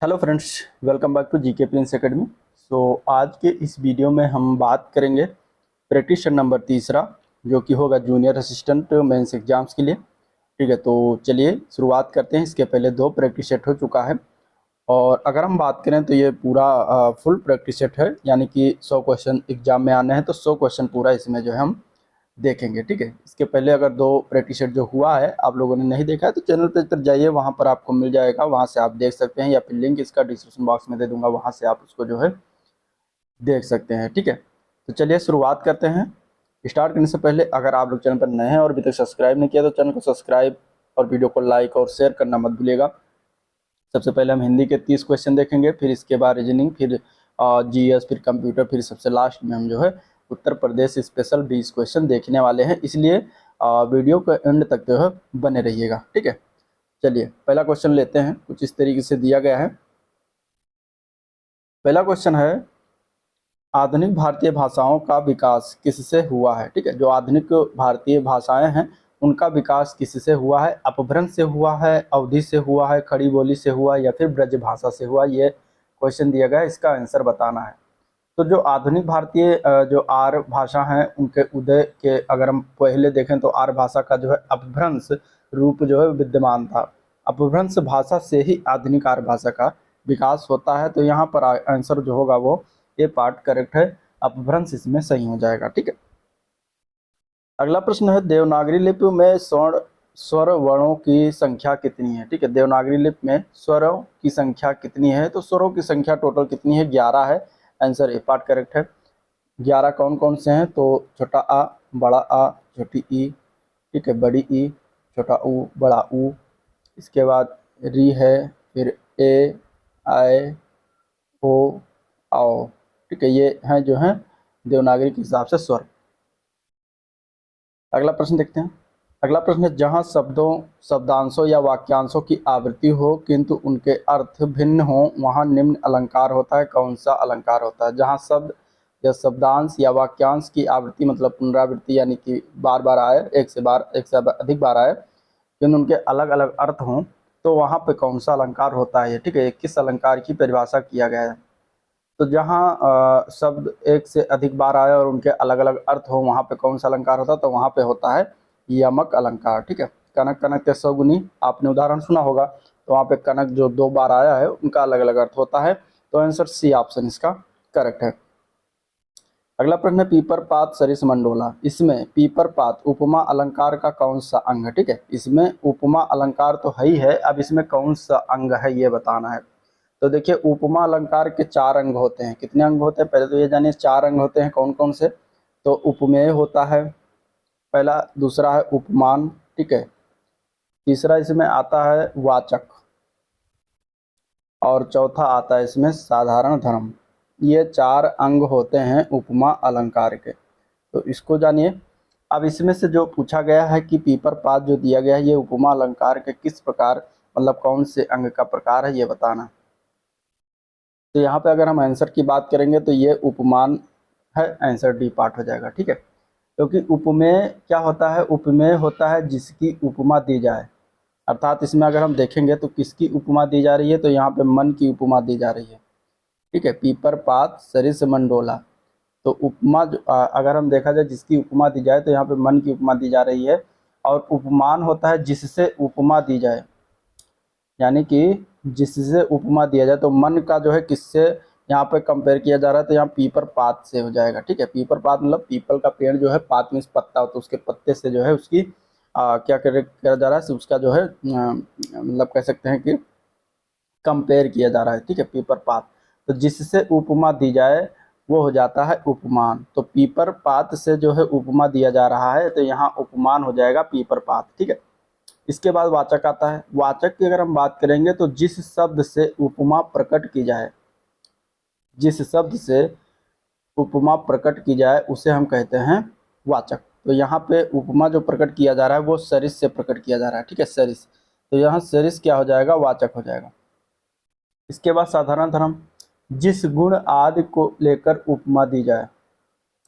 Hello friends, welcome back to GK Prince Academy. आज के इस वीडियो में हम बात करेंगे प्रैक्टिस नंबर तीसरा, जो कि होगा जूनियर असिस्टेंट मेंस एग्जाम्स के लिए। ठीक है, तो चलिए शुरुआत करते हैं। इसके पहले दो प्रैक्टिस सेट हो चुका है, और अगर हम बात करें तो ये पूरा फुल प्रैक्टिस सेट है, यानी कि 100 क्वेश्चन एग्जाम में आने हैं, तो 100 क्वेश्चन पूरा इसमें जो है हम देखेंगे। ठीक है, इसके पहले अगर दो प्रैक्टिस सेट जो हुआ है आप लोगों ने नहीं देखा है तो चैनल पे तर जाइए, वहाँ पर आपको मिल जाएगा, वहाँ से आप देख सकते हैं, या फिर लिंक इसका डिस्क्रिप्शन बॉक्स में दे दूंगा, वहाँ से आप उसको जो है देख सकते हैं। ठीक है, तो चलिए शुरुआत करते हैं। स्टार्ट करने से पहले अगर आप लोग चैनल पर नए हैं और अभी तक सब्सक्राइब नहीं किया तो चैनल को सब्सक्राइब और वीडियो को लाइक और शेयर करना मत भूलिएगा। सबसे पहले हम हिंदी के 30 क्वेश्चन देखेंगे, फिर इसके बाद रीजनिंग, फिर जीएस, फिर कंप्यूटर, फिर सबसे लास्ट में हम जो है उत्तर प्रदेश स्पेशल 20 क्वेश्चन देखने वाले हैं, इसलिए वीडियो के एंड तक जो है बने रहिएगा। ठीक है, चलिए पहला क्वेश्चन लेते हैं। कुछ इस तरीके से दिया गया है। पहला क्वेश्चन है, आधुनिक भारतीय भाषाओं का विकास किससे हुआ है। ठीक है, जो आधुनिक भारतीय भाषाएं हैं उनका विकास किससे हुआ है। अपभ्रंश से हुआ है, अवधि से हुआ है, खड़ी बोली से हुआ, या फिर ब्रज भाषा से हुआ। ये क्वेश्चन दिया गया है, इसका आंसर बताना है। तो जो आधुनिक भारतीय जो आर्य भाषा हैं उनके उदय के अगर हम पहले देखें तो आर्य भाषा का जो है अपभ्रंश रूप जो है विद्यमान था। अपभ्रंश भाषा से ही आधुनिक आर्य भाषा का विकास होता है। तो यहाँ पर आंसर जो होगा वो ये पार्ट करेक्ट है, अपभ्रंश इसमें सही हो जाएगा। ठीक है, अगला प्रश्न है, देवनागरी लिपि में स्वर वर्णों की संख्या कितनी है। ठीक है, देवनागरी लिपि में स्वरों की संख्या कितनी है। तो स्वरों की संख्या टोटल कितनी है, 11 है। आंसर ए पार्ट करेक्ट है। 11 कौन कौन से हैं, तो छोटा आ, बड़ा आ, छोटी ई, ठीक है, बड़ी ई, छोटा ऊ, बड़ा ऊ, इसके बाद री है, फिर ए, आए, ओ, आओ। ठीक है, ये हैं जो हैं देवनागरी के हिसाब से स्वर। अगला प्रश्न देखते हैं। अगला प्रश्न है, जहाँ शब्दों शब्दांशों या वाक्यांशों की आवृत्ति हो किंतु उनके अर्थ भिन्न हो, वहाँ निम्न अलंकार होता है। कौन सा अलंकार होता है। जहाँ शब्द या शब्दांश या वाक्यांश की आवृत्ति मतलब पुनरावृत्ति, यानी कि बार बार आए, एक से अधिक बार आए, किंतु उनके अलग अलग अर्थ हों, तो वहाँ पे कौन सा अलंकार होता है। ठीक है, ये किस अलंकार की परिभाषा किया गया है। तो जहाँ शब्द एक से अधिक बार आए और उनके अलग अलग अर्थ हो, वहाँ पे कौन सा अलंकार होता है, तो वहाँ पे होता है यमक अलंकार। ठीक है, कनक कनक के सगुनी आपने उदाहरण सुना होगा, तो वहाँ पे कनक जो 2 बार आया है उनका अलग अलग अर्थ होता है। तो आंसर सी ऑप्शन इसका करेक्ट है। अगला प्रश्न है, पीपर पात सरिस मंडोला, इसमें पीपर पात उपमा अलंकार का कौन सा अंग है। ठीक है, इसमें उपमा अलंकार तो है ही है, अब इसमें कौन सा अंग है ये बताना है। तो देखिए, उपमा अलंकार के 4 अंग होते हैं। कितने अंग होते हैं, पहले तो ये जानिए 4 अंग होते हैं कौन कौन से। तो उपमेय होता है पहला, दूसरा है उपमान, ठीक है, तीसरा इसमें आता है वाचक, और चौथा आता है इसमें साधारण धर्म। ये 4 अंग होते हैं उपमा अलंकार के, तो इसको जानिए। अब इसमें से जो पूछा गया है कि पीपर पात जो दिया गया है ये उपमा अलंकार के किस प्रकार मतलब कौन से अंग का प्रकार है ये बताना। तो यहाँ पे अगर हम आंसर की बात करेंगे तो ये उपमान है, आंसर डी पार्ट हो जाएगा। ठीक है, क्योंकि उपमेय क्या होता है, उपमेय होता है जिसकी उपमा दी जाए, अर्थात इसमें अगर हम देखेंगे तो किसकी उपमा दी जा रही है, तो यहाँ पे मन की उपमा दी जा रही है। ठीक है, पीपर पात सरिस मंडोला, तो उपमा अगर हम देखा जाए जिसकी उपमा दी जाए तो यहाँ पे मन की उपमा दी जा रही है। और उपमान होता है जिससे उपमा दी जाए, यानी कि जिससे उपमा दिया जाए। तो मन का जो है किससे यहाँ पे कंपेयर किया जा रहा है, तो यहाँ पीपर पात से हो जाएगा। ठीक है, पीपर पात मतलब पीपल का पेड़ जो है, पात में पत्ता हो, तो उसके पत्ते से जो है उसकी क्या किया जा रहा है, उसका जो है मतलब कह सकते हैं कि कंपेयर किया जा रहा है। ठीक है, पीपर पात, तो जिससे उपमा दी जाए वो हो जाता है उपमान। तो पीपर पात से जो है उपमा दिया जा रहा है, तो यहाँ उपमान हो जाएगा पीपर पात। ठीक है, इसके बाद वाचक आता है। वाचक की अगर हम बात करेंगे तो जिस शब्द से उपमा प्रकट की जाए, जिस शब्द से उपमा प्रकट की जाए उसे हम कहते हैं वाचक। तो यहाँ पे उपमा जो प्रकट किया जा रहा है वो सरिस से प्रकट किया जा रहा है। ठीक है, सरिस, तो यहाँ सरिस क्या हो जाएगा, वाचक हो जाएगा। इसके बाद साधारण धर्म, जिस गुण आदि को लेकर उपमा दी जाए।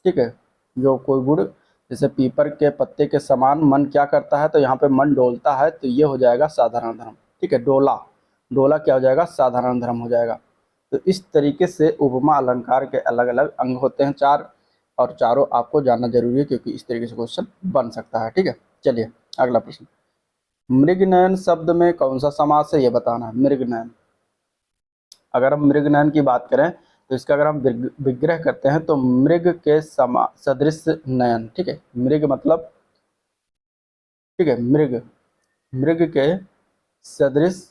ठीक है, जो कोई गुण, जैसे पीपर के पत्ते के समान मन क्या करता है, तो यहाँ पे मन डोलता है, तो ये हो जाएगा साधारण धर्म। ठीक है, डोला, डोला क्या हो जाएगा, साधारण धर्म हो जाएगा। तो इस तरीके से उपमा अलंकार के अलग अलग अंग होते हैं 4, और चारों आपको जानना जरूरी है क्योंकि इस तरीके से क्वेश्चन बन सकता है। ठीक है, चलिए अगला प्रश्न। मृगनयन शब्द में कौन सा समास है ये बताना है। मृगनयन, अगर हम मृगनयन की बात करें तो इसका अगर हम विग्रह करते हैं तो मृग के सदृश नयन। ठीक है, मृग मतलब, ठीक है, मृग, मृग के सदृश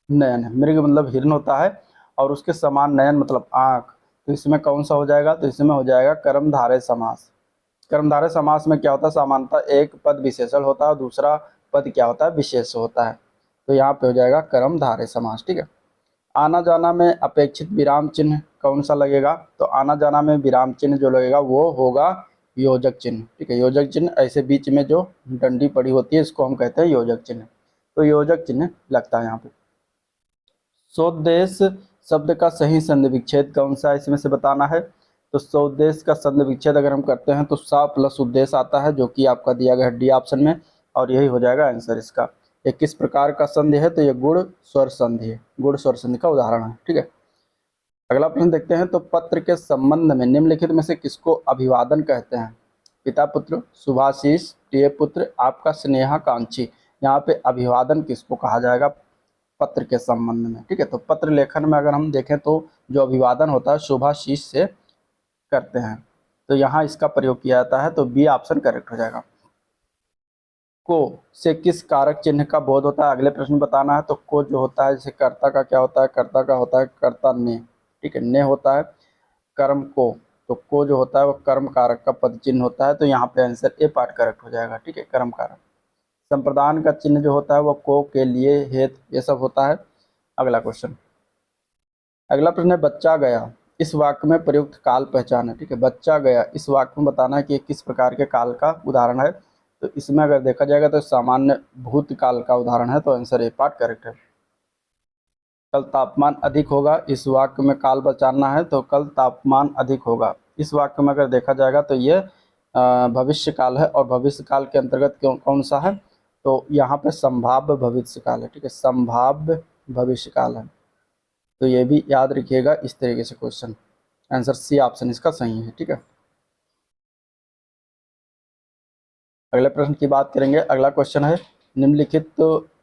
नयन है। मृग मतलब हिरण होता है और उसके समान नयन मतलब आंख। तो इसमें कौन सा हो जाएगा, तो इसमें हो जाएगा कर्मधारय समास। कर्मधारय समास में क्या होता है, सामान्यतः एक पद विशेषण होता है और दूसरा पद क्या होता है, विशेष होता है। तो यहाँ पे हो जाएगा कर्मधारय समास। ठीक है, आना जाना में अपेक्षित विराम चिन्ह कौन सा लगेगा, तो आना जाना में विराम चिन्ह जो लगेगा वो होगा योजक चिन्ह। ठीक है, योजक चिन्ह, ऐसे बीच में जो डंडी पड़ी होती है इसको हम कहते हैं योजक चिन्ह। तो योजक चिन्ह लगता है यहाँ पे। स्वोद्देश शब्द का सही संधि विच्छेद कौन सा है, इसमें से बताना है। तो स्वोद्देश का संधि विच्छेद अगर हम करते हैं तो सा प्लस उद्देश्य आता है, जो कि आपका दिया गया है डी ऑप्शन में, और यही हो जाएगा आंसर इसका। ये किस प्रकार का संधि है, तो ये गुण स्वर संधि है, गुण स्वर संधि का उदाहरण है। ठीक है, अगला प्रश्न देखते हैं। तो पत्र के संबंध में निम्नलिखित में से किसको अभिवादन कहते हैं। पिता पुत्र, शुभाशीष, प्रिय पुत्र, आपका स्नेहाकांक्षी। यहाँ पे अभिवादन किसको कहा जाएगा पत्र के संबंध में। ठीक है, तो पत्र लेखन में अगर हम देखें तो जो अभिवादन होता है शुभाशीष से करते हैं, तो यहाँ इसका प्रयोग किया जाता है। तो बी ऑप्शन करेक्ट हो जाएगा। को से किस कारक चिन्ह का बोध होता है, अगले प्रश्न बताना है। तो को जो होता है जैसे कर्ता का क्या होता है, कर्ता का होता है कर्ता ने। ठीक है, ने होता है कर्म को, तो को जो होता है वो कर्म कारक का पद चिन्ह होता है। तो यहाँ पे आंसर ए पार्ट करेक्ट हो जाएगा। ठीक है, कर्म कारक। संप्रदान का चिन्ह जो होता है वो को, के, लिए, हेत, ये सब होता है। अगला क्वेश्चन, अगला प्रश्न है बच्चा गया, इस वाक्य में प्रयुक्त काल पहचान है। ठीक है, बच्चा गया, इस वाक्य में बताना है कि किस प्रकार के काल का उदाहरण है। तो इसमें अगर देखा जाएगा तो सामान्य भूतकाल का उदाहरण है। तो आंसर ए पार्ट करेक्ट है। कल तापमान अधिक होगा, इस वाक्य में काल पहचानना है। तो कल तापमान अधिक होगा, इस वाक्य में अगर देखा जाएगा तो ये भविष्य काल है, और भविष्य काल के अंतर्गत कौन सा है, तो यहाँ पे संभाव्य भविष्य काल है। ठीक है, संभाव्य भविष्य काल है। तो ये भी याद रखिएगा इस तरीके से क्वेश्चन। आंसर सी ऑप्शन इसका सही है। ठीक है, अगले प्रश्न की बात करेंगे। अगला क्वेश्चन है निम्नलिखित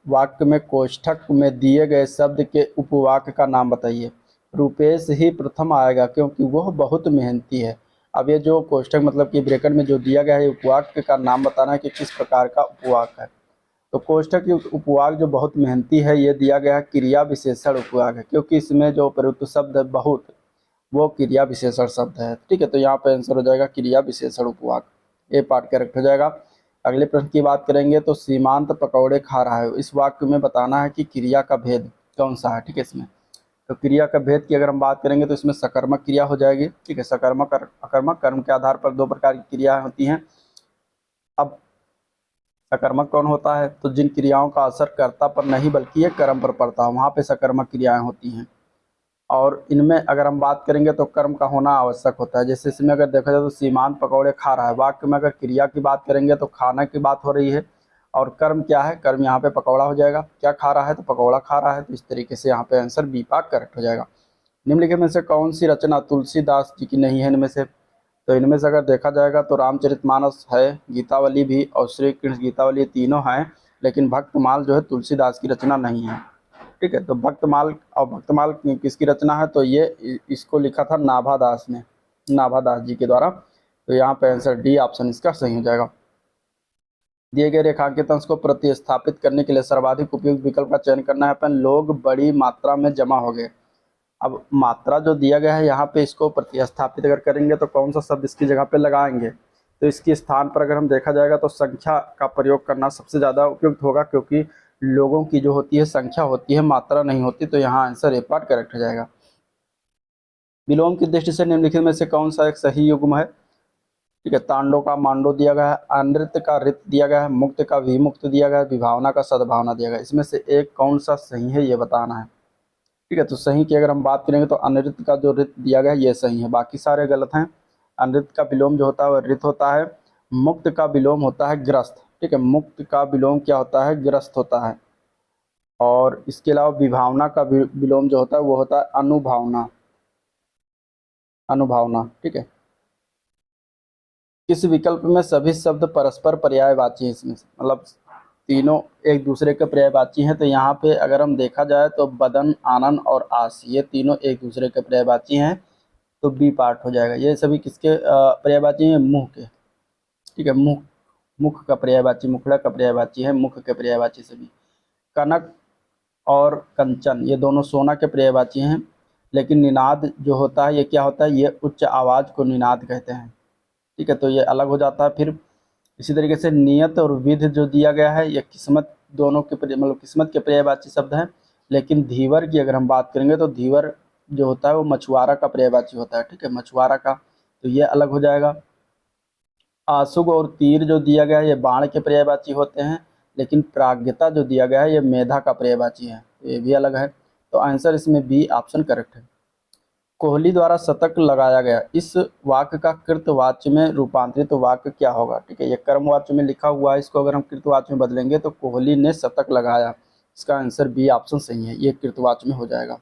वाक्य में कोष्ठक में दिए गए शब्द के उपवाक्य का नाम बताइए। रुपेश ही प्रथम आएगा क्योंकि वह बहुत मेहनती है। अब ये जो कोष्ठक मतलब कि ब्रैकेट में जो दिया गया है उपवाक्य का नाम बताना है कि किस प्रकार का उपवाक्य है। तो कोष्ठक उपवाक्य जो बहुत मेहनती है ये दिया गया है क्रिया विशेषण उपवाक्य है, क्योंकि इसमें जो प्रयुक्त शब्द है बहुत, वो क्रिया विशेषण शब्द है। ठीक है, तो यहाँ पे आंसर हो जाएगा क्रिया विशेषण उपवाक्य, ए पार्ट करेक्ट हो जाएगा। अगले प्रश्न की बात करेंगे। तो सीमांत पकौड़े खा रहा है, इस वाक्य में बताना है कि क्रिया का भेद कौन सा है। ठीक है, इसमें तो क्रिया का भेद की अगर हम बात करेंगे तो इसमें सकर्मक क्रिया हो जाएगी। ठीक है, सकर्मक और अकर्मक, कर्म के आधार पर दो प्रकार की क्रियाएं होती हैं। अब सकर्मक कौन होता है, तो जिन क्रियाओं का असर कर्ता पर नहीं बल्कि ये कर्म पर पड़ता है, वहाँ पे सकर्मक क्रियाएं होती हैं। और इनमें अगर हम बात करेंगे तो कर्म का होना आवश्यक होता है। जैसे इसमें अगर देखा जाए तो सीमांत पकौड़े खा रहा है, वाक्य में अगर क्रिया की बात करेंगे तो खाना की बात हो रही है, और कर्म क्या है, कर्म यहाँ पे पकौड़ा हो जाएगा। क्या खा रहा है, तो पकौड़ा खा रहा है। तो इस तरीके से यहाँ पे आंसर बी पार्ट करेक्ट हो जाएगा। निम्नलिखित में से कौन सी रचना तुलसीदास जी की नहीं है इनमें से, तो इनमें से अगर देखा जाएगा तो रामचरितमानस है, गीतावली भी और श्री कृष्ण गीतावली, तीनों हैं, लेकिन भक्तमाल जो है तुलसीदास की रचना नहीं है। ठीक है, तो भक्तमाल, और भक्तमाल किसकी रचना है, तो ये इसको लिखा था नाभादास ने, नाभादास जी के द्वारा। तो यहाँ पे आंसर डी ऑप्शन इसका सही हो जाएगा। दिए गए रेखांकित अंश को प्रतिस्थापित करने के लिए सर्वाधिक उपयुक्त विकल्प का चयन करना है अपन। लोग बड़ी मात्रा में जमा हो गए। अब मात्रा जो दिया गया है यहाँ पे इसको प्रतिस्थापित अगर करेंगे तो कौन सा शब्द इसकी जगह पे लगाएंगे, तो इसके स्थान पर अगर हम देखा जाएगा तो संख्या का प्रयोग करना सबसे ज़्यादा उपयुक्त होगा, क्योंकि लोगों की जो होती है संख्या होती है, मात्रा नहीं होती। तो यहाँ आंसर ए पार्ट करेक्ट हो जाएगा। विलोम की दृष्टि से निम्नलिखित में से कौन सा एक सही युग्म है। ठीक है, तांडव का मांडो दिया गया है, अनृत का रित दिया गया है, मुक्त का विमुक्त दिया गया है, विभावना का सद्भावना दिया गया है। इसमें से एक कौन सा सही है ये बताना है। ठीक है, तो सही की अगर हम बात करेंगे तो अनृत का जो रित दिया गया है ये सही है, बाकी सारे गलत हैं। अनृत का विलोम जो होता है वह रित होता है। मुक्त का विलोम होता है ग्रस्त। ठीक है, मुक्त का विलोम क्या होता है, ग्रस्त होता है। और इसके अलावा विभावना का विलोम जो होता है वो होता है अनुभावना। अनुभावना, ठीक है। किस विकल्प में सभी शब्द परस्पर पर्यायवाची हैं? इसमें से मतलब तीनों एक दूसरे के पर्यायवाची हैं, तो यहाँ पे अगर हम देखा जाए तो बदन, आनन और आस, ये तीनों एक दूसरे के पर्यायवाची हैं, तो बी पार्ट हो जाएगा। ये सभी किसके पर्यायवाची हैं? मुंह के, ठीक है। मुख, मुख का पर्यायवाची, मुखड़ा का पर्यायवाची है, मुख के पर्यायवाची सभी। कनक और कंचन ये दोनों सोना के पर्यायवाची हैं, लेकिन निनाद जो होता है ये क्या होता है? ये उच्च आवाज़ को निनाद कहते हैं, ठीक है। तो ये अलग हो जाता है। फिर इसी तरीके से नियत और विध जो दिया गया है ये किस्मत, दोनों के मतलब किस्मत के पर्यायवाची शब्द हैं। लेकिन धीवर की अगर हम बात करेंगे तो धीवर जो होता है वो मछुआरा का पर्यायवाची होता है, ठीक है, मछुआरा का, तो ये अलग हो जाएगा। आशुग और तीर जो दिया गया है ये बाण के पर्यायवाची होते हैं, लेकिन प्राज्ञता जो दिया गया है ये मेधा का पर्यायवाची है, तो ये भी अलग है। तो आंसर इसमें बी ऑप्शन करेक्ट है। कोहली द्वारा शतक लगाया गया, इस वाक्य का कृतवाच्य में रूपांतरित वाक्य क्या होगा? ठीक है, ये कर्मवाच्य में लिखा हुआ है, इसको अगर हम कृतवाच्य में बदलेंगे तो कोहली ने शतक लगाया, इसका आंसर बी ऑप्शन सही है, ये कृतवाच्य में हो जाएगा।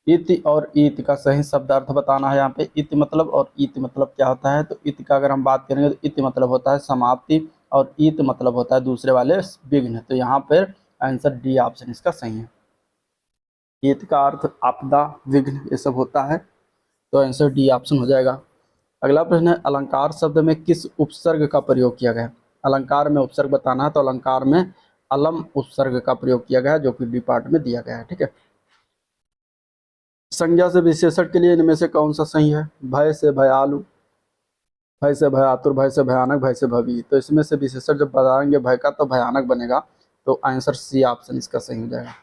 इति और ईत का सही शब्दार्थ बताना है यहाँ पे। इति मतलब और ईत मतलब क्या होता है? तो इति का अगर हम बात करेंगे तो इति मतलब होता है समाप्ति और ईत मतलब होता है दूसरे वाले विघ्न, तो यहाँ पर आंसर डी ऑप्शन इसका सही है। ईत का अर्थ आपदा, विघ्न ये सब होता है, तो आंसर डी ऑप्शन हो जाएगा। अगला प्रश्न है अलंकार शब्द में किस उपसर्ग का प्रयोग किया गया है? अलंकार में उपसर्ग बताना है, तो अलंकार में अलम उपसर्ग का प्रयोग किया गया है, जो कि डी पार्ट में दिया गया है, ठीक है। संज्ञा से विशेषण के लिए इनमें से कौन सा सही है? भय से भयालु, भय से भयातुर, भय से भयानक, भय से भवी, तो इसमें से विशेषण जब बताएंगे भय का तो भयानक बनेगा, तो आंसर सी ऑप्शन इसका सही हो जाएगा।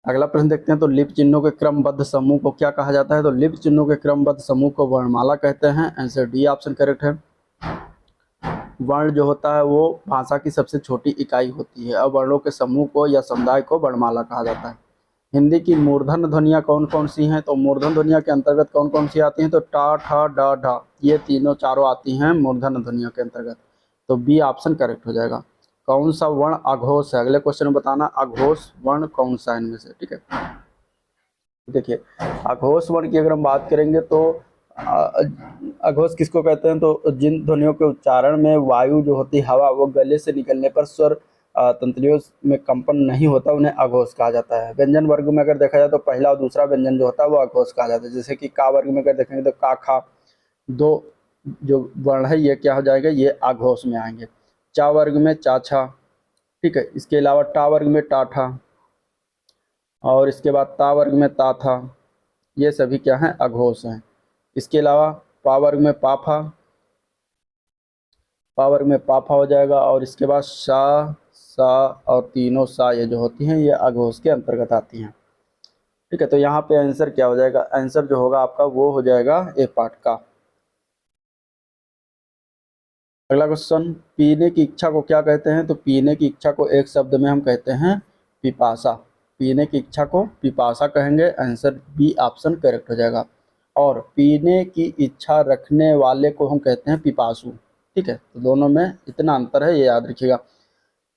अगला प्रश्न देखते हैं, तो लिप चिन्हों के क्रमबद्ध समूह को क्या कहा जाता है? तो लिप चिन्हों के क्रमबद्ध समूह को वर्णमाला कहते हैं, आंसर डी ऑप्शन करेक्ट है। वर्ण जो होता है वो भाषा की सबसे छोटी इकाई होती है, और वर्णों के समूह को या समुदाय को वर्णमाला कहा जाता है। हिंदी की मूर्धन्य ध्वनियाँ कौन कौन सी हैं? तो मूर्धन्य ध्वनियाँ के अंतर्गत कौन कौन सी आती हैं? तो टा, ठा, डा, ढा, ये तीनों चारों आती हैं मूर्धन्य ध्वनियों के अंतर्गत, तो बी ऑप्शन करेक्ट हो जाएगा। कौन सा वर्ण अघोष है? अगले क्वेश्चन में बताना अघोष वर्ण कौन सा है इनमें से, ठीक है। देखिए अघोष वर्ण की अगर हम बात करेंगे तो अघोष किसको कहते हैं? तो जिन ध्वनियों के उच्चारण में वायु जो होती है, हवा, वो गले से निकलने पर स्वर तंत्रियों में कंपन नहीं होता, उन्हें अघोष कहा जाता है। व्यंजन वर्ग में अगर देखा जाए तो पहला और दूसरा व्यंजन जो होता है वो अघोष कहा जाता है। जैसे कि का वर्ग में अगर देखेंगे तो का, खा, दो जो वर्ण है ये क्या हो जाएगा? ये अघोष में आएंगे। चा वर्ग में चा, छा, ठीक है। इसके अलावा टा वर्ग में टा, ठा, और इसके बाद ता वर्ग में ता, था, ये सभी क्या हैं? अघोष हैं। इसके अलावा पा वर्ग में पाफा, पा वर्ग में पाफा हो जाएगा, और इसके बाद शा, सा और तीनों सा ये जो होती हैं ये अघोष के अंतर्गत आती हैं, ठीक है। तो यहाँ पे आंसर क्या हो जाएगा? आंसर जो होगा आपका वो हो जाएगा ए पार्ट का। अगला क्वेश्चन, पीने की इच्छा को क्या कहते हैं? तो पीने की इच्छा को एक शब्द में हम कहते हैं पिपासा। पीने की इच्छा को पिपासा कहेंगे, आंसर बी ऑप्शन करेक्ट हो जाएगा। और पीने की इच्छा रखने वाले को हम कहते हैं पिपासु, ठीक है। तो दोनों में इतना अंतर है, ये याद रखिएगा।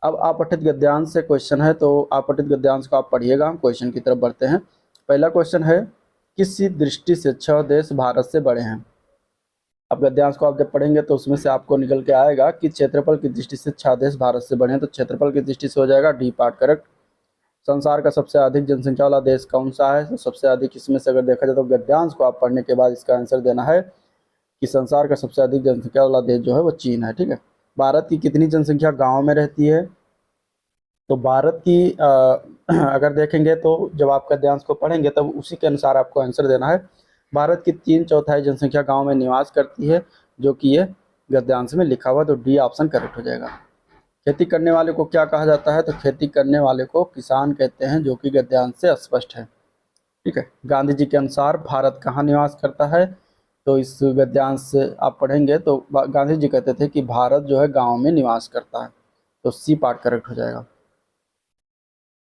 अब अपठित गद्यांश से क्वेश्चन है, तो अपठित गद्यांश को आप पढ़िएगा। हम क्वेश्चन की तरफ बढ़ते हैं। पहला क्वेश्चन है, किसी दृष्टि से 6 देश भारत से बड़े हैं? अब गद्यांश को आप जब पढ़ेंगे तो उसमें से आपको निकल के आएगा कि क्षेत्रफल की दृष्टि से 6 देश भारत से बड़े हैं, तो क्षेत्रफल की दृष्टि से हो जाएगा डी पार्ट करेक्ट। संसार का सबसे अधिक जनसंख्या वाला देश कौन सा है? तो सबसे अधिक इसमें से अगर देखा जाए तो गद्यांश को आप पढ़ने के बाद इसका आंसर देना है कि संसार का सबसे अधिक जनसंख्या वाला देश जो है वो चीन है, ठीक है। भारत की कितनी जनसंख्या गाँव में रहती है? तो भारत की अगर देखेंगे तो जब आप गद्यांश को पढ़ेंगे तब उसी के अनुसार आपको आंसर देना है। भारत की 3/4 जनसंख्या गांव में निवास करती है, जो कि ये गद्यांश में लिखा हुआ, तो डी ऑप्शन करेक्ट हो जाएगा। खेती करने वाले को क्या कहा जाता है? तो खेती करने वाले को किसान कहते हैं, जो कि गद्यांश से स्पष्ट है, ठीक है। गांधी जी के अनुसार भारत कहाँ निवास करता है? तो इस गद्यांश से आप पढ़ेंगे तो गांधी जी कहते थे कि भारत जो है गाँव में निवास करता है, तो सी पार्ट करेक्ट हो जाएगा।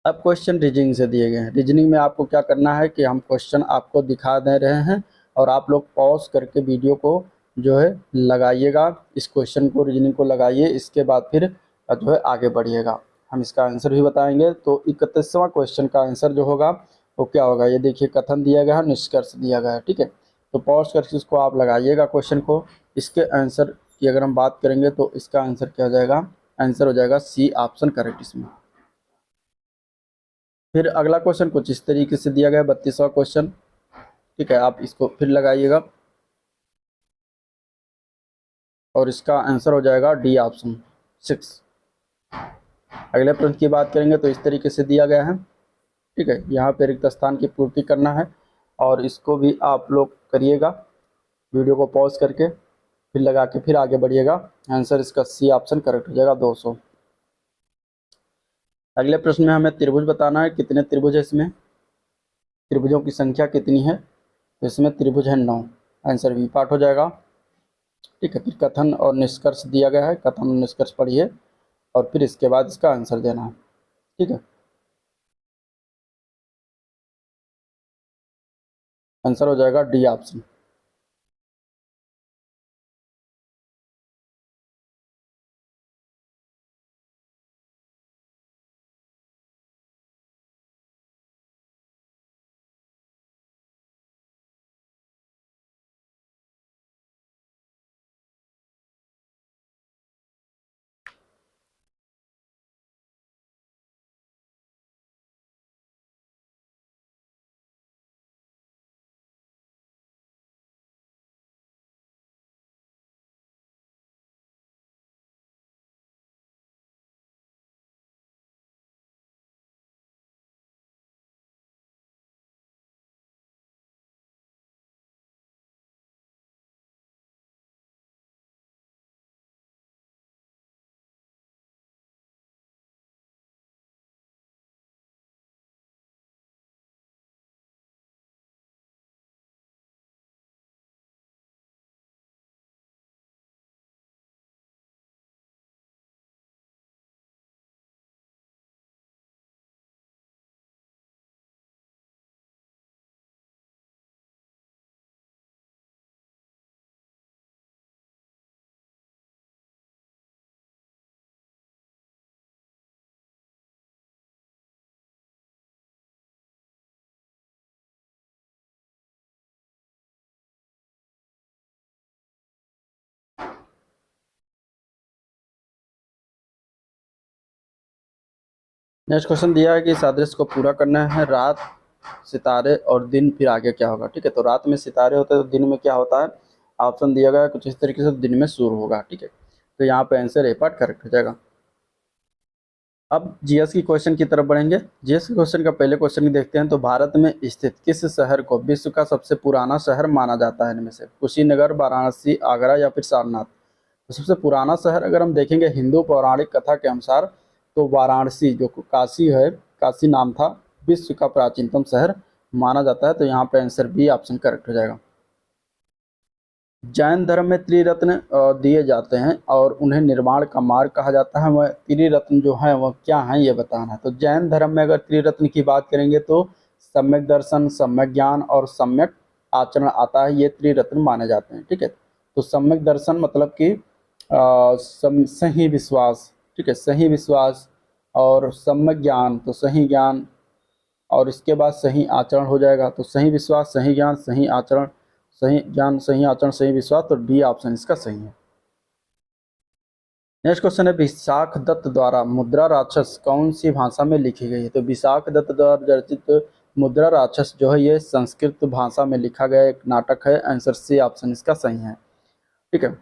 अब क्वेश्चन रीजनिंग से दिए गए हैं। रीजनिंग में आपको क्या करना है कि हम क्वेश्चन आपको दिखा दे रहे हैं और आप लोग पॉज करके वीडियो को जो है लगाइएगा, इस क्वेश्चन को रीजनिंग को लगाइए, इसके बाद फिर जो है आगे बढ़िएगा। हम इसका आंसर भी बताएंगे। तो 31वां क्वेश्चन का आंसर जो होगा वो क्या होगा, ये देखिए कथन दिया गया है, निष्कर्ष दिया गया है, ठीक है। तो पॉज करके इसको आप लगाइएगा क्वेश्चन को। इसके आंसर की अगर हम बात करेंगे तो इसका आंसर क्या हो जाएगा, आंसर हो जाएगा सी ऑप्शन करेक्ट इसमें। फिर अगला क्वेश्चन कुछ इस तरीके से दिया गया है, 32वां क्वेश्चन, ठीक है। आप इसको फिर लगाइएगा और इसका आंसर हो जाएगा डी ऑप्शन 6। अगले प्रश्न की बात करेंगे तो इस तरीके से दिया गया है, ठीक है। यहाँ पे रिक्त स्थान की पूर्ति करना है और इसको भी आप लोग करिएगा, वीडियो को पॉज करके फिर लगा के फिर आगे बढ़िएगा। आंसर इसका सी ऑप्शन करेक्ट हो जाएगा 200। अगले प्रश्न में हमें त्रिभुज बताना है, कितने त्रिभुज है इसमें, त्रिभुजों की संख्या कितनी है, तो इसमें त्रिभुज है 9। आंसर बी पार्ट हो जाएगा, ठीक है। फिर कथन और निष्कर्ष दिया गया है, कथन और निष्कर्ष पढ़िए और फिर इसके बाद इसका आंसर देना है, ठीक है। आंसर हो जाएगा डी ऑप्शन। नेक्स्ट क्वेश्चन दिया है कि इस आदेश को पूरा करना है, रात, सितारे और दिन, फिर आगे क्या होगा, ठीक है। तो रात में सितारे होते हैं तो दिन में क्या होता है, ऑप्शन दिया गया है कुछ इस तरीके से, दिन में सूर्य होगा, ठीक है। तो यहाँ पे आंसर ए पार्ट करेक्ट हो जाएगा। अब जीएस की क्वेश्चन की तरफ बढ़ेंगे। जीएस के क्वेश्चन का पहले क्वेश्चन देखते हैं। तो भारत में स्थित किस शहर को विश्व का सबसे पुराना शहर माना जाता है इनमें से, कुशीनगर, वाराणसी, आगरा या फिर सारनाथ। तो सबसे पुराना शहर अगर हम देखेंगे हिंदू पौराणिक कथा के अनुसार तो वाराणसी जो काशी है, काशी नाम था, विश्व का प्राचीनतम शहर माना जाता है। तो यहाँ पे आंसर बी ऑप्शन करेक्ट हो जाएगा। जैन धर्म में त्रिरत्न दिए जाते हैं और उन्हें निर्माण का मार्ग कहा जाता है। वह त्रिरत्न जो है वह क्या है ये बताना है। तो जैन धर्म में अगर त्रिरत्न की बात करेंगे तो सम्यक दर्शन, सम्यक ज्ञान और सम्यक आचरण आता है, ये त्रिरत्न माने जाते हैं, ठीक है। तो सम्यक दर्शन मतलब कि सही विश्वास, ठीक है, सही विश्वास, और सम्यक ज्ञान तो सही ज्ञान, और इसके बाद सही आचरण हो जाएगा। तो सही विश्वास, सही ज्ञान, सही आचरण, सही ज्ञान, सही आचरण, सही विश्वास, तो डी ऑप्शन इसका सही है। नेक्स्ट क्वेश्चन है विशाख दत्त द्वारा मुद्रा राक्षस कौन सी भाषा में लिखी गई है। तो विशाख दत्त द्वारा रचित मुद्रा राक्षस जो है ये संस्कृत भाषा में लिखा गया एक नाटक है। आंसर सी ऑप्शन इसका सही है, ठीक है।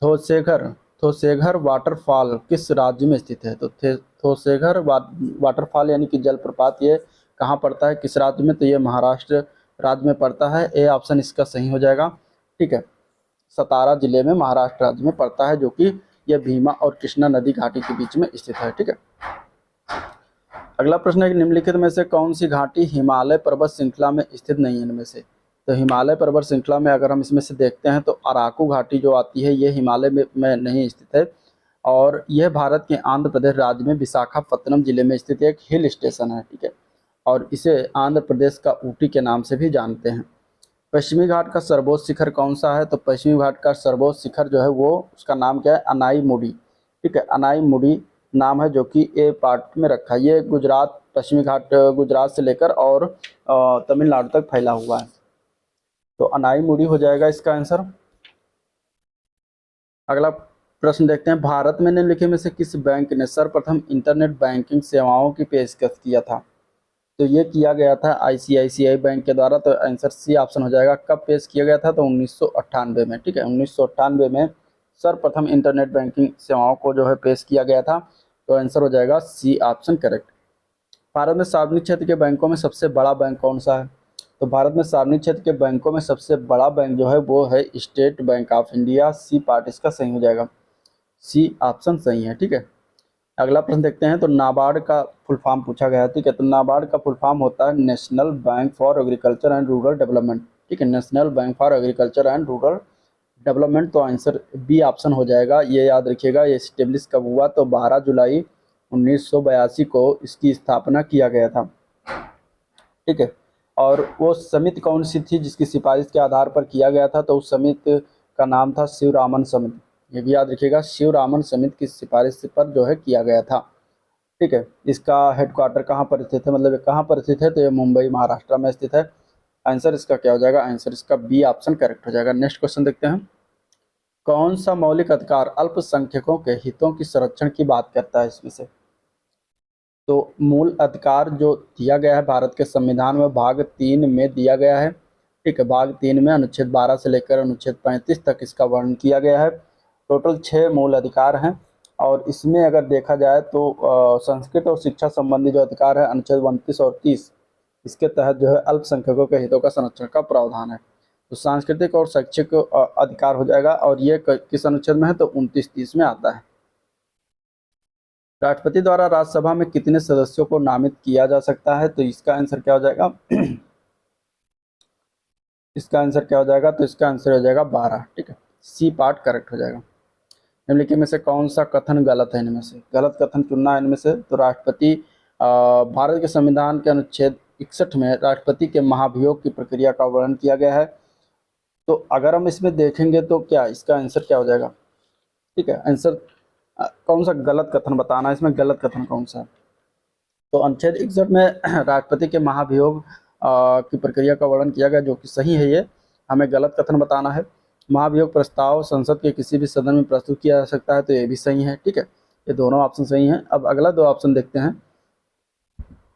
थोसेघर थोसेघर वाटरफॉल किस राज्य में स्थित है। तो थोसेघर वाटरफॉल यानी कि जलप्रपात ये कहाँ पड़ता है, किस राज्य में, तो ये महाराष्ट्र राज्य में पड़ता है। ए ऑप्शन इसका सही हो जाएगा, ठीक है। सतारा जिले में महाराष्ट्र राज्य में पड़ता है, जो कि यह भीमा और कृष्णा नदी घाटी के बीच में स्थित है, ठीक है। अगला प्रश्न है कि निम्नलिखित में से कौन सी घाटी हिमालय पर्वत श्रृंखला में स्थित नहीं है इनमें से। तो हिमालय पर्वत श्रृंखला में अगर हम इसमें से देखते हैं तो अराकू घाटी जो आती है ये हिमालय में नहीं स्थित है, और यह भारत के आंध्र प्रदेश राज्य में विशाखापत्तनम जिले में स्थित एक हिल स्टेशन है, ठीक है। और इसे आंध्र प्रदेश का ऊटी के नाम से भी जानते हैं। पश्चिमी घाट का सर्वोच्च शिखर कौन सा है। तो पश्चिमी घाट का सर्वोच्च शिखर जो है वो उसका नाम क्या है, अनाई मुडी, ठीक है। अनाई मुडी नाम है जो कि ए पार्ट में रखा है। ये गुजरात, पश्चिमी घाट गुजरात से लेकर और तमिलनाडु तक फैला हुआ है। तो अनाईमुड़ी हो जाएगा इसका आंसर। अगला प्रश्न देखते हैं, भारत में निम्नलिखित में से किस बैंक ने सर्वप्रथम इंटरनेट बैंकिंग सेवाओं की पेशकश किया था? तो ये किया गया था आईसीआईसीआई बैंक के द्वारा। तो आंसर सी ऑप्शन हो जाएगा। कब पेश किया गया था? तो 1998 में। ठीक है, 1998 में सर्वप्रथम इंटरनेट बैंकिंग सेवाओं को जो है पेश किया गया था। तो आंसर हो जाएगा सी ऑप्शन करेक्ट। भारत में सार्वजनिक क्षेत्र के बैंकों में सबसे बड़ा बैंक कौन सा है? तो भारत में सार्वजनिक क्षेत्र के बैंकों में सबसे बड़ा बैंक जो है वो है State Bank of India. C part इसका सही हो जाएगा। सी ऑप्शन सही है। ठीक है, अगला प्रश्न देखते हैं। तो नाबार्ड का फुल फॉर्म पूछा गया है। ठीक है, तो नाबार्ड का फुल फॉर्म होता है national bank for agriculture and rural development. ठीक है, national bank for agriculture and rural development. तो आंसर बी ऑप्शन हो जाएगा। ये याद रखिएगा, ये स्टेब्लिश कब हुआ? तो 12 जुलाई 1982 को इसकी स्थापना किया गया था। ठीक है, और वो समिति कौन सी थी जिसकी सिफारिश के आधार पर किया गया था? तो उस समिति का नाम था शिवरामन समिति। ये भी याद रखिएगा, शिवरामन समिति की सिफारिश पर जो है किया गया था। ठीक है, इसका हेडक्वार्टर कहाँ पर स्थित है, मतलब कहाँ पर स्थित है? तो ये मुंबई महाराष्ट्र में स्थित है। आंसर इसका क्या हो जाएगा? आंसर इसका बी ऑप्शन करेक्ट हो जाएगा। नेक्स्ट क्वेश्चन देखते हैं, कौन सा मौलिक अधिकार अल्पसंख्यकों के हितों की संरक्षण की बात करता है इसमें से? तो मूल अधिकार जो दिया गया है भारत के संविधान में भाग 3 में दिया गया है। ठीक है, भाग 3 में अनुच्छेद 12 से लेकर अनुच्छेद 35 तक इसका वर्णन किया गया है। टोटल 6 मूल अधिकार हैं, और इसमें अगर देखा जाए तो संस्कृत और शिक्षा संबंधी जो अधिकार है अनुच्छेद 29 और 30, इसके तहत जो है अल्पसंख्यकों के हितों का संरक्षण का प्रावधान है। तो सांस्कृतिक और शैक्षिक अधिकार हो जाएगा, और ये किस अनुच्छेद में है? तो 29-30 में आता है। राष्ट्रपति द्वारा राज्यसभा में कितने सदस्यों को नामित किया जा सकता है? तो इसका आंसर क्या हो जाएगा? इसका आंसर क्या हो जाएगा? तो इसका आंसर हो जाएगा 12। ठीक है, सी पार्ट करेक्ट हो जाएगा। निम्नलिखित में से कौन सा कथन गलत है? इनमें से गलत कथन चुनना है इनमें से। तो राष्ट्रपति भारत के संविधान के अनुच्छेद 61 में राष्ट्रपति के महाभियोग की प्रक्रिया का वर्णन किया गया है। तो अगर हम इसमें देखेंगे तो क्या इसका आंसर क्या हो जाएगा? ठीक है, आंसर कौन सा गलत कथन बताना है इसमें, गलत कथन कौन सा है? तो अनुच्छेद 61 में राष्ट्रपति के महाभियोग की प्रक्रिया का वर्णन किया गया, जो कि सही है। ये हमें गलत कथन बताना है। महाभियोग प्रस्ताव संसद के किसी भी सदन में प्रस्तुत किया जा सकता है, तो ये भी सही है। ठीक है, ये दोनों ऑप्शन सही हैं। अब अगला 2 ऑप्शन देखते हैं।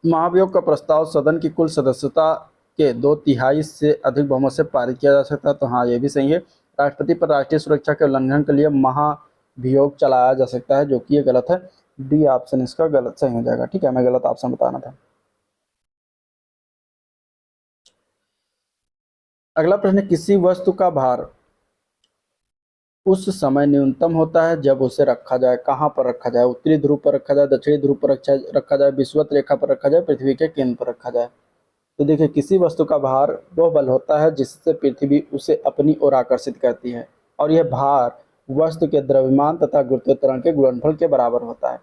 महाभियोग का प्रस्ताव सदन की कुल सदस्यता के 2/3 से अधिक बहुमत से पारित किया जा सकता है, तो हाँ ये भी सही है। राष्ट्रपति पर राष्ट्रीय सुरक्षा के उल्लंघन के लिए महाभियोग चलाया जा सकता है, जो कि ये गलत है। डी ऑप्शन इसका गलत सही हो जाएगा। ठीक है, हमें गलत ऑप्शन बताना था। अगला प्रश्न, किसी वस्तु का भार उस समय न्यूनतम होता है जब उसे रखा जाए, कहाँ पर रखा जाए? उत्तरी ध्रुव पर रखा जाए, दक्षिणी ध्रुव पर रखा जाए, विषुवत रेखा पर रखा जाए, पृथ्वी के केंद्र पर रखा जाए। तो देखिए, किसी वस्तु का भार वह बल होता है जिससे पृथ्वी उसे अपनी ओर आकर्षित करती है, और यह भार वस्तु के द्रव्यमान तथा गुरुत्वाकर्षण के गुणनफल के बराबर होता है।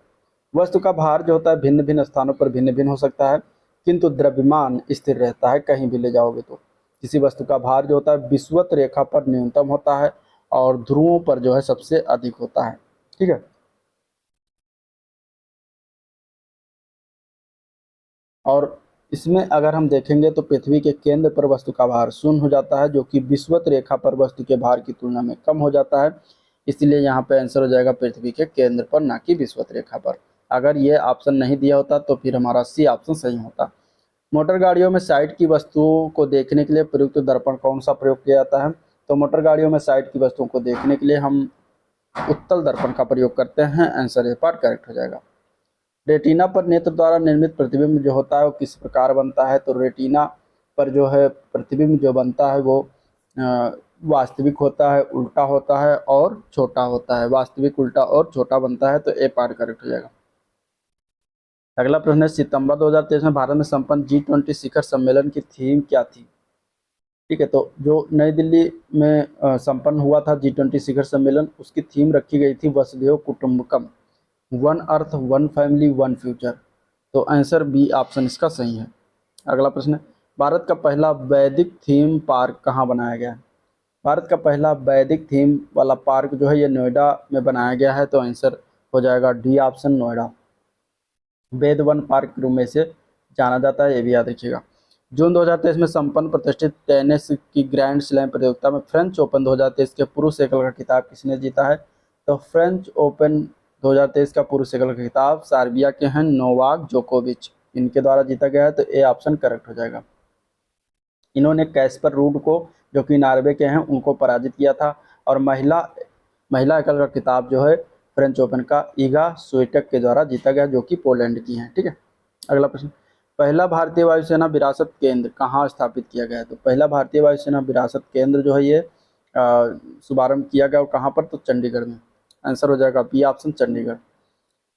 वस्तु का भार जो होता है भिन्न भिन्न स्थानों पर भिन्न भिन्न हो सकता है, किंतु द्रव्यमान स्थिर रहता है कहीं भी ले जाओगे तो। किसी वस्तु का भार जो होता है विषुवत रेखा पर न्यूनतम होता है, और ध्रुवों पर जो है सबसे अधिक होता है। ठीक है, और इसमें अगर हम देखेंगे तो पृथ्वी के केंद्र पर वस्तु का भार शून्य हो जाता है, जो कि विषुवत रेखा पर वस्तु के भार की तुलना में कम हो जाता है। इसलिए यहाँ पे आंसर हो जाएगा पृथ्वी के केंद्र पर, ना कि विषुवत रेखा पर। अगर ये ऑप्शन नहीं दिया होता तो फिर हमारा सी ऑप्शन सही होता। मोटर गाड़ियों में साइड की वस्तुओं को देखने के लिए प्रयुक्त दर्पण कौन सा प्रयोग किया जाता है? तो मोटर गाड़ियों में साइड की वस्तुओं को देखने के लिए हम उत्तल दर्पण का प्रयोग करते हैं। आंसर ए पार्ट करेक्ट हो जाएगा। रेटिना पर नेत्र द्वारा निर्मित प्रतिबिंब जो होता है वो किस प्रकार बनता है? तो रेटिना पर जो है प्रतिबिंब जो बनता है वो वास्तविक होता है, उल्टा होता है और छोटा होता है। वास्तविक, उल्टा और छोटा बनता है। तो ए पार्ट करेक्ट हो जाएगा। अगला प्रश्न है, सितंबर 2023 में भारत में संपन्न G20 शिखर सम्मेलन की थीम क्या थी? ठीक है, तो जो नई दिल्ली में संपन्न हुआ था G20 शिखर सम्मेलन, उसकी थीम रखी गई थी वसुधैव कुटुंबकम, one earth one family one future. तो आंसर बी ऑप्शन इसका सही है। अगला प्रश्न है, भारत का पहला वैदिक थीम पार्क कहाँ बनाया गया है? भारत का पहला वैदिक थीम वाला पार्क जो है ये नोएडा में बनाया गया है। तो आंसर हो जाएगा डी ऑप्शन नोएडा। वेद वन पार्क के रूप में से जाना जाता है, ये भी याद रखिएगा। जून 2023 में संपन्न प्रतिष्ठित टेनिस की ग्रैंड स्लैम प्रतियोगिता में फ्रेंच ओपन 2023 के पुरुष एकल का खिताब किसने जीता है? तो फ्रेंच ओपन 2023 का पुरुष एकल का खिताब सर्बिया के हैं नोवाक जोकोविच, इनके द्वारा जीता गया है, तो ए ऑप्शन करेक्ट हो जाएगा। इन्होंने कैस्पर रूड को, जो कि नॉर्वे के हैं, उनको पराजित किया था। और महिला एकल का खिताब जो है फ्रेंच ओपन का ईगा स्विटेक के द्वारा जीता गया, जो कि पोलैंड की हैं। ठीक है, अगला प्रश्न, पहला भारतीय वायुसेना विरासत केंद्र कहाँ स्थापित किया गया है? तो पहला भारतीय वायुसेना विरासत केंद्र जो है ये शुभारंभ किया गया, कहाँ पर? तो चंडीगढ़ में। आंसर हो जाएगा बी ऑप्शन चंडीगढ़।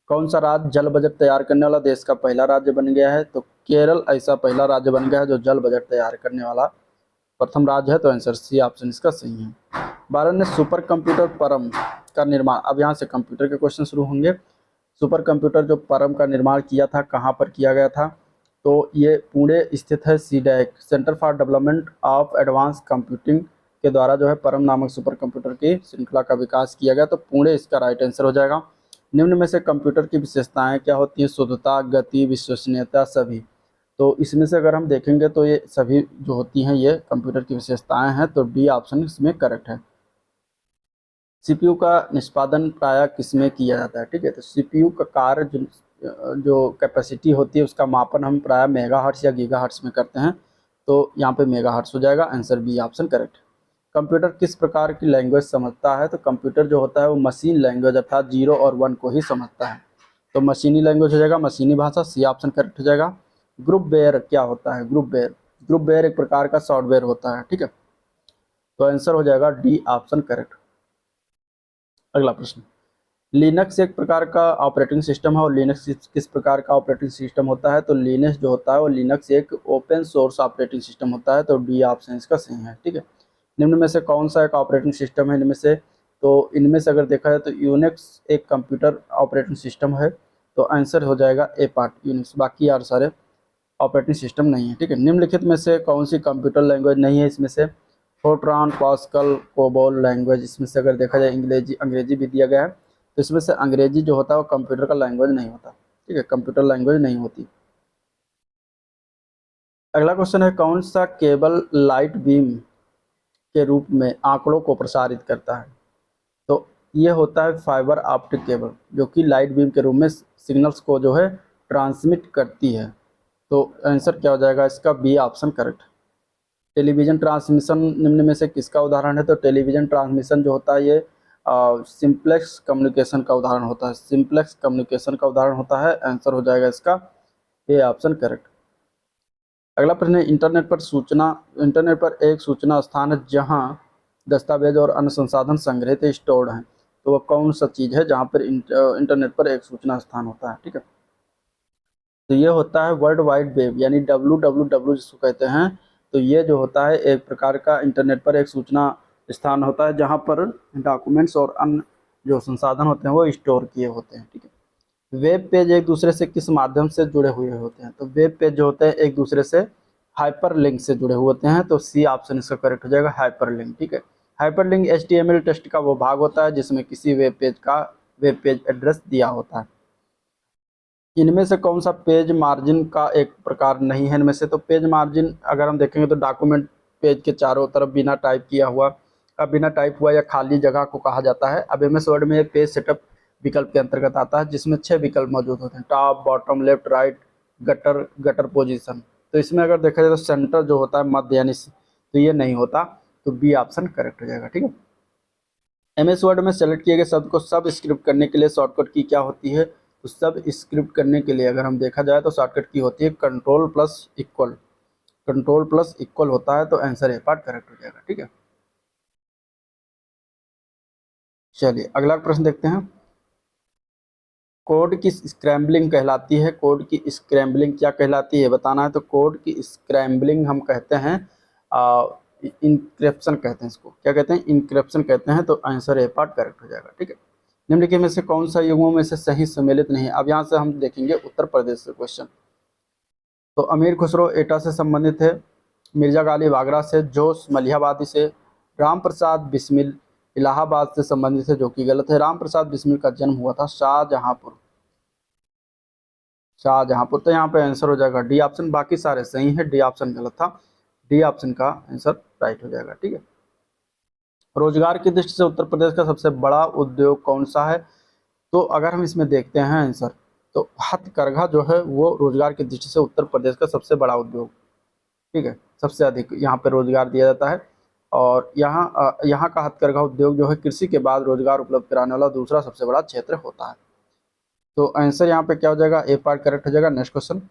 कौन सा राज्य जल बजट तैयार करने वाला देश का पहला राज्य बन गया है? तो केरल ऐसा पहला राज्य बन गया है जो जल बजट तैयार करने वाला प्रथम राज्य है, तो आंसर सी ऑप्शन इसका सही है। भारत ने सुपर कंप्यूटर परम का निर्माण, अब यहाँ से कंप्यूटर के क्वेश्चन शुरू होंगे। सुपर कंप्यूटर जो परम का निर्माण किया था, कहाँ पर किया गया था? तो ये पुणे स्थित है, CDAC centre for development of advance computing के द्वारा जो है परम नामक सुपर कंप्यूटर की श्रृंखला का विकास किया गया, तो पुणे इसका राइट आंसर हो जाएगा। निम्न में से कंप्यूटर की विशेषताएं क्या होती हैं? शुद्धता, गति, विश्वसनीयता, सभी। तो इसमें से अगर हम देखेंगे तो ये सभी जो होती हैं ये कंप्यूटर की विशेषताएं हैं, तो डी ऑप्शन इसमें करेक्ट है। सीपीयू का निष्पादन प्रायः किसमें किया जाता है? ठीक है, तो सीपीयू का कार्य जो कैपेसिटी होती है उसका मापन हम प्रायः मेगाहर्ट्ज या गीगाहर्ट्ज में करते हैं, तो यहाँ पे मेगाहर्ट्ज हो जाएगा, answer B option correct. Computer किस प्रकार की लैंग्वेज समझता है? तो कंप्यूटर जो होता है वो मशीन लैंग्वेज अर्थात 0 और 1 को ही समझता है, तो मशीनी लैंग्वेज हो जाएगा, मशीनी भाषा, सी ऑप्शन करेक्ट हो जाएगा। ग्रुपवेयर क्या होता है? ग्रुपवेयर एक प्रकार का सॉफ्टवेयर होता है। ठीक है, तो आंसर हो जाएगा डी ऑप्शन करेक्ट। अगला प्रश्न, लिनक्स एक प्रकार का ऑपरेटिंग सिस्टम है और लिनक्स किस प्रकार का ऑपरेटिंग सिस्टम होता है? तो लिनक्स जो होता है वो लिनक्स एक ओपन सोर्स ऑपरेटिंग सिस्टम होता है, तो डी ऑप्शन इसका सही है। ठीक है, निम्न में से कौन सा एक ऑपरेटिंग सिस्टम है इनमें से? तो इनमें से अगर देखा जाए तो यूनिक्स एक कंप्यूटर ऑपरेटिंग सिस्टम है, तो आंसर हो जाएगा ए पार्ट यूनिक्स, बाकी यार सारे ऑपरेटिंग सिस्टम नहीं है। ठीक है, निम्नलिखित में से कौन सी कंप्यूटर लैंग्वेज नहीं है इसमें से? फोर्ट्रान, पास्कल, कोबोल लैंग्वेज, इसमें से अगर देखा जाए अंग्रेजी भी दिया गया है, तो इसमें से अंग्रेजी जो होता है वो कंप्यूटर का लैंग्वेज नहीं होता। ठीक है, कंप्यूटर लैंग्वेज नहीं होती। अगला क्वेश्चन है, कौन सा केबल लाइट बीम के रूप में आंकड़ों को प्रसारित करता है? तो ये होता है फाइबर ऑप्टिक केबल, जो कि लाइट बीम के रूप में सिग्नल्स को जो है ट्रांसमिट करती है, तो आंसर क्या हो जाएगा इसका? B option correct. Television transmission निम्न में से किसका उदाहरण है? तो टेलीविज़न ट्रांसमिशन जो होता है ये सिंप्लेक्स कम्युनिकेशन का उदाहरण होता है, सिंप्लेक्स कम्युनिकेशन का उदाहरण होता है, आंसर हो जाएगा इसका ए ऑप्शन करेक्ट। अगला प्रश्न है, इंटरनेट पर एक सूचना स्थान है जहां दस्तावेज और अन्य संसाधन संग्रहित स्टोर्ड हैं, तो वह कौन सा चीज़ है जहां पर इंटरनेट पर एक सूचना स्थान होता है? ठीक है, तो ये होता है वर्ल्ड वाइड वेब, यानी WWW जिसको कहते हैं, तो ये जो होता है एक प्रकार का इंटरनेट पर एक सूचना स्थान होता है जहाँ पर डॉक्यूमेंट्स और अन्य जो संसाधन होते हैं वो स्टोर किए होते हैं। ठीक है, वेब पेज एक दूसरे से किस माध्यम से जुड़े हुए होते हैं? तो वेब पेज जो होते हैं एक दूसरे से हाइपर लिंक से जुड़े हुए होते हैं, तो सी ऑप्शन इसका करेक्ट हो जाएगा, हाइपर लिंक। ठीक है, हाइपर लिंक HTML टेक्स्ट का वो भाग होता है जिसमें किसी वेब पेज एड्रेस दिया होता है। इनमें से कौन सा पेज मार्जिन का एक प्रकार नहीं है? इनमें से तो पेज मार्जिन अगर हम देखेंगे तो डॉक्यूमेंट पेज के चारों तरफ बिना टाइप किया हुआ, बिना टाइप हुआ या खाली जगह को कहा जाता है। अब MS वर्ड में पेज सेटअप विकल्प के अंतर्गत आता है जिसमें 6 विकल्प मौजूद होते हैं, top, bottom, left, right, gutter position. तो इसमें अगर देखा जाए तो सेंटर जो होता है मध्य यानी तो ये नहीं होता, तो बी ऑप्शन करेक्ट हो जाएगा। ठीक है, MS वर्ड में सेलेक्ट किए गए शब्द को सब स्क्रिप्ट करने के लिए शॉर्टकट की क्या होती है? तो सब स्क्रिप्ट करने के लिए अगर हम देखा जाए तो शॉर्टकट की होती है कंट्रोल प्लस इक्वल होता है, तो आंसर ए पार्ट करेक्ट हो जाएगा। ठीक है, चलिए अगला प्रश्न देखते हैं, कोड की स्क्रैम्बलिंग कहलाती है? कोड की स्क्रैम्बलिंग क्या कहलाती है बताना है। तो कोड की स्क्रैम्बलिंग हम कहते हैं इंक्रिप्शन कहते हैं, इसको क्या कहते हैं? इंक्रिप्शन कहते हैं, तो आंसर ए पार्ट करेक्ट हो जाएगा। ठीक है, निम्नलिखित में से कौन सा युग्मों में से सही सम्मिलित नहीं है? अब यहाँ से हम देखेंगे उत्तर प्रदेश से क्वेश्चन, तो अमीर खुसरो एटा से संबंधित है, मिर्जा गालिब आगरा से, जोश मलिहाबादी से, राम प्रसाद बिस्मिल इलाहाबाद से संबंधित है, जो कि गलत है। राम प्रसाद बिस्मिल का जन्म हुआ था शाहजहांपुर। शाहजहांपुर, तो यहाँ पे आंसर हो जाएगा डी ऑप्शन। बाकी सारे सही है, डी ऑप्शन गलत था। डी ऑप्शन का आंसर राइट हो जाएगा। ठीक है। रोजगार की दृष्टि से उत्तर प्रदेश का सबसे बड़ा उद्योग कौन सा है? तो अगर हम इसमें देखते हैं आंसर, तो हथकरघा जो है वो रोजगार की दृष्टि से उत्तर प्रदेश का सबसे बड़ा उद्योग। ठीक है, सबसे अधिक यहाँ पे रोजगार दिया जाता है। और यहाँ का हथकरघा उद्योग जो है कृषि के बाद रोजगार उपलब्ध कराने वाला दूसरा सबसे बड़ा क्षेत्र होता है। तो आंसर यहाँ पे क्या हो जाएगा? ए पार्ट करेक्ट हो जाएगा। नेक्स्ट क्वेश्चन,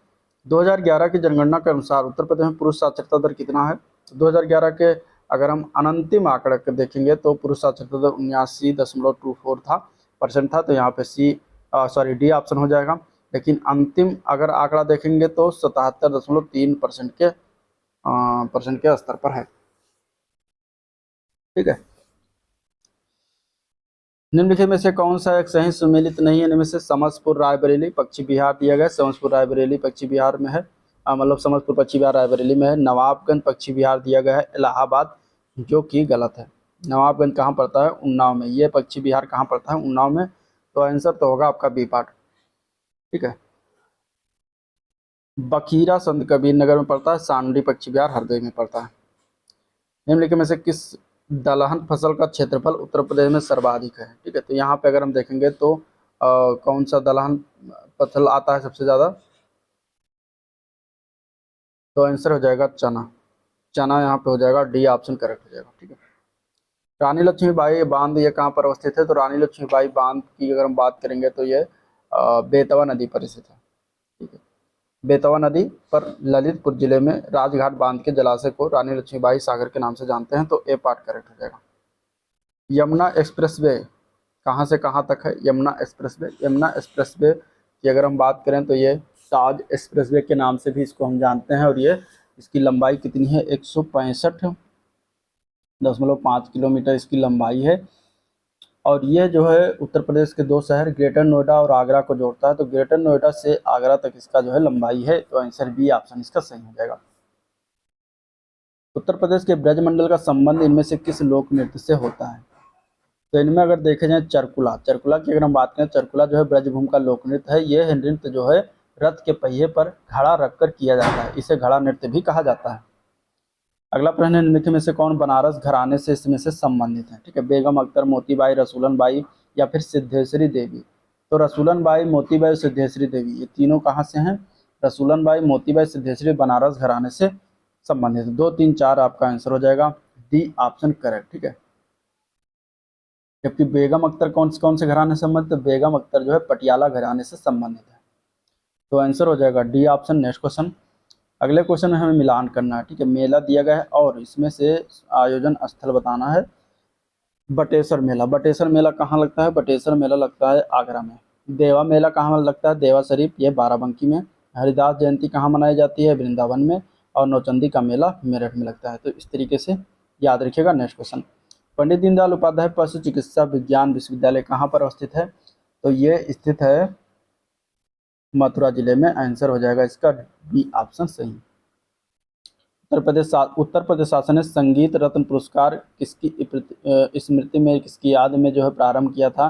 2011 की जनगणना के अनुसार उत्तर प्रदेश में पुरुष साक्षरता दर कितना है? तो 2011 के अगर हम अनंतिम आंकड़े को देखेंगे तो पुरुष साक्षरता दर 79.24 था परसेंट था। तो यहाँ पे डी ऑप्शन हो जाएगा। लेकिन अंतिम अगर आंकड़ा देखेंगे तो 77.3% के स्तर पर है। ठीक है। निम्नलिखित में से कौन सा एक सही सुमेलित नहीं है? इनमें से समस्तीपुर रायबरेली पश्चिम बिहार दिया गया, समस्तीपुर रायबरेली पश्चिम बिहार में है, मतलब समस्तीपुर पश्चिम बिहार रायबरेली में है। नवाबगंज पश्चिम बिहार दिया गया है इलाहाबाद, जो कि गलत है। नवाबगंज कहाँ पड़ता है? उन्नाव में। ये पश्चिम बिहार कहाँ पड़ता है? उन्नाव में। तो आंसर तो होगा आपका बी पार्ट। ठीक है। बखीरा संत कबीर नगर में पड़ता है, सांडी पश्चिम बिहार हरदोई में पड़ता है। निम्नलिखित में से किस दलहन फसल का क्षेत्रफल उत्तर प्रदेश में सर्वाधिक है? ठीक है, तो यहाँ पे अगर हम देखेंगे तो कौन सा दलहन फसल आता है सबसे ज़्यादा? तो आंसर हो जाएगा चना। चना यहाँ पे हो जाएगा, डी ऑप्शन करेक्ट हो जाएगा। ठीक है। रानी लक्ष्मीबाई बांध ये कहाँ पर अवस्थित है? तो रानी लक्ष्मीबाई बांध की अगर हम बात करेंगे तो ये बेतवा नदी पर स्थित है। ठीक है। बेतवा नदी पर ललितपुर जिले में राजघाट बांध के जलाशय को रानी लक्ष्मीबाई सागर के नाम से जानते हैं। तो ए पार्ट करेक्ट हो जाएगा। यमुना एक्सप्रेसवे कहाँ से कहाँ तक है? यमुना एक्सप्रेसवे, यमुना एक्सप्रेसवे की अगर हम बात करें तो ये ताज एक्सप्रेसवे के नाम से भी इसको हम जानते हैं। और ये इसकी लंबाई कितनी है? 165.5 किलोमीटर इसकी लंबाई है। और ये जो है उत्तर प्रदेश के दो शहर ग्रेटर नोएडा और आगरा को जोड़ता है। तो ग्रेटर नोएडा से आगरा तक इसका जो है लंबाई है। तो आंसर बी ऑप्शन इसका सही हो जाएगा। उत्तर प्रदेश के ब्रजमंडल का संबंध इनमें से किस लोक नृत्य से होता है? तो इनमें अगर देखे जाए चरकुला, चरकुला की अगर हम बात करें, चरकुला जो है ब्रजभूमि का लोक नृत्य है। यह नृत्य जो है रथ के पहिए पर घड़ा रखकर किया जाता है, इसे घड़ा नृत्य भी कहा जाता है। अगला प्रश्न है, निम्नलिखित में से कौन बनारस घराने से इसमें से संबंधित है? ठीक है, बेगम अख्तर, मोतीबाई, रसूलन बाई या फिर सिद्धेश्वरी देवी। तो रसूलन बाई, मोतीबाई और सिद्धेश्वरी देवी ये तीनों कहाँ से हैं? रसूलन बाई, मोतीबाई, सिद्धेश्वरी बनारस घराने से संबंधित। 2, 3, 4 आपका आंसर हो जाएगा, डी ऑप्शन करेक्ट। ठीक है। जबकि बेगम अख्तर कौन से घराने से संबंधित? तो बेगम अख्तर जो है पटियाला घराने से संबंधित है। तो आंसर हो जाएगा डी ऑप्शन। नेक्स्ट क्वेश्चन, अगले क्वेश्चन में हमें मिलान करना है। ठीक है, मेला दिया गया है और इसमें से आयोजन स्थल बताना है। बटेश्वर मेला, बटेश्वर मेला कहाँ लगता है? बटेश्वर मेला लगता है आगरा में। देवा मेला कहाँ लगता है? देवा शरीफ, ये बाराबंकी में। हरिदास जयंती कहाँ मनाई जाती है? वृंदावन में। और नौचंदी का मेला मेरठ में लगता है। तो इस तरीके से याद रखिएगा। नेक्स्ट क्वेश्चन, पंडित दीनदयाल उपाध्याय पशु चिकित्सा विज्ञान विश्वविद्यालय कहाँ पर अवस्थित है? तो ये स्थित है मथुरा जिले में। आंसर हो जाएगा इसका बी ऑप्शन सही। उत्तर प्रदेश शासन ने संगीत रत्न पुरस्कार किसकी स्मृति में, किसकी याद में जो है प्रारंभ किया था?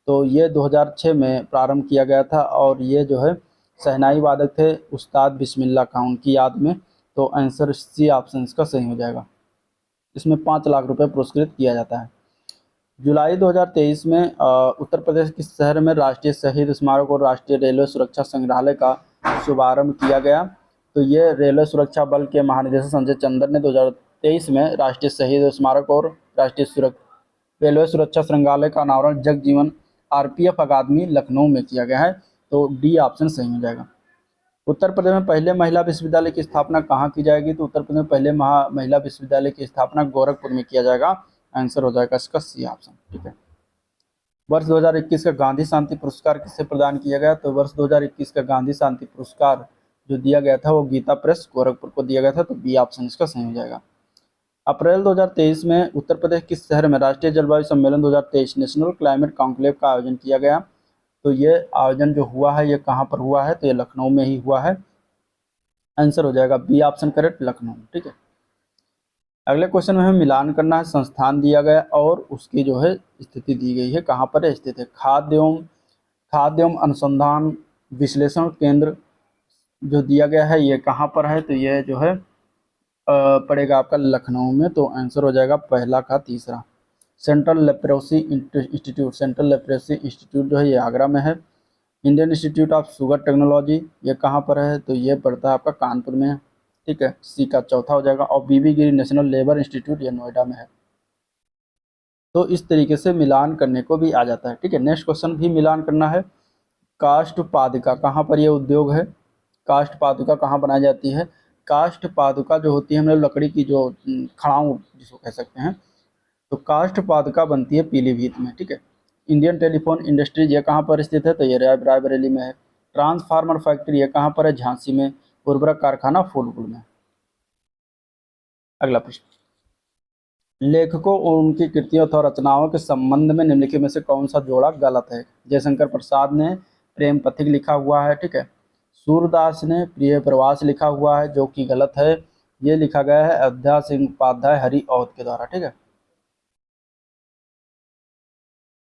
तो ये 2006 में प्रारंभ किया गया था। और ये जो है शहनाई वादक थे उस्ताद बिस्मिल्लाह खां, उनकी याद में। तो आंसर सी ऑप्शन इसका सही हो जाएगा। इसमें 5 लाख रुपए पुरस्कृत किया जाता है। जुलाई 2023 में उत्तर प्रदेश के शहर में राष्ट्रीय शहीद स्मारक और राष्ट्रीय रेलवे सुरक्षा संग्रहालय का शुभारंभ किया गया। तो ये रेलवे सुरक्षा बल के महानिदेशक संजय चंदन ने 2023 में राष्ट्रीय शहीद स्मारक और राष्ट्रीय रेलवे सुरक्षा संग्रहालय का अनावरण जगजीवन आरपीएफ अकादमी लखनऊ में किया गया है। तो डी ऑप्शन सही हो जाएगा। उत्तर प्रदेश में पहले महिला विश्वविद्यालय की स्थापना कहाँ की जाएगी? तो उत्तर प्रदेश में पहले महिला विश्वविद्यालय की स्थापना गोरखपुर में किया जाएगा। आंसर हो जाएगा इसका सी ऑप्शन। ठीक है। वर्ष 2021 का गांधी शांति पुरस्कार किसे प्रदान किया गया? तो वर्ष 2021 का गांधी शांति पुरस्कार जो दिया गया था वो गीता प्रेस गोरखपुर को दिया गया था। तो बी ऑप्शन इसका सही हो जाएगा। अप्रैल 2023 में उत्तर प्रदेश किस शहर में राष्ट्रीय जलवायु सम्मेलन 2023 नेशनल क्लाइमेट कॉन्क्लेव का आयोजन किया गया? तो ये आयोजन जो हुआ है ये कहाँ पर हुआ है? तो ये लखनऊ में ही हुआ है। आंसर हो जाएगा बी ऑप्शन करेक्ट, लखनऊ। ठीक है। अगले क्वेश्चन में हमें मिलान करना है। संस्थान दिया गया और उसकी जो है स्थिति दी गई है, कहाँ पर स्थित है। खाद्य एवं अनुसंधान विश्लेषण केंद्र जो दिया गया है ये कहाँ पर है, तो ये जो है पड़ेगा आपका लखनऊ में। तो आंसर हो जाएगा पहला का तीसरा। सेंट्रल लेप्रोसी इंस्टीट्यूट जो है ये आगरा में है। Indian institute of sugar technology ये कहाँ पर है, तो ये पड़ता है आपका कानपुर में है। ठीक है, सी का चौथा हो जाएगा। और बीबी गिरी नेशनल लेबर इंस्टीट्यूट ये नोएडा में है। तो इस तरीके से मिलान करने को भी आ जाता है। ठीक है, नेक्स्ट क्वेश्चन भी मिलान करना है। काष्ठ पादुका कहाँ पर ये उद्योग है। काष्ठ पादुका कहाँ बनाई जाती है। काष्ठ पादुका जो होती है, मतलब लकड़ी की जो खड़ाऊँ जिसको कह सकते हैं, तो काष्ठ पादुका बनती है पीलीभीत में। ठीक है, इंडियन टेलीफोन इंडस्ट्रीज ये कहाँ पर स्थित है, तो ये रायबरेली में है। ट्रांसफार्मर फैक्ट्री ये कहाँ पर है, झांसी में। उर्वरक कारखाना फूलपुर में। अगला प्रश्न, लेखकों और उनकी कृतियों अथवा रचनाओं के संबंध में निम्नलिखित में से कौन सा जोड़ा गलत है। जयशंकर प्रसाद ने प्रेम पथिक लिखा हुआ है। ठीक है, सूरदास ने प्रिय प्रवास लिखा हुआ है जो कि गलत है। ये लिखा गया है अयोध्या सिंह उपाध्याय हरि औध के द्वारा। ठीक है,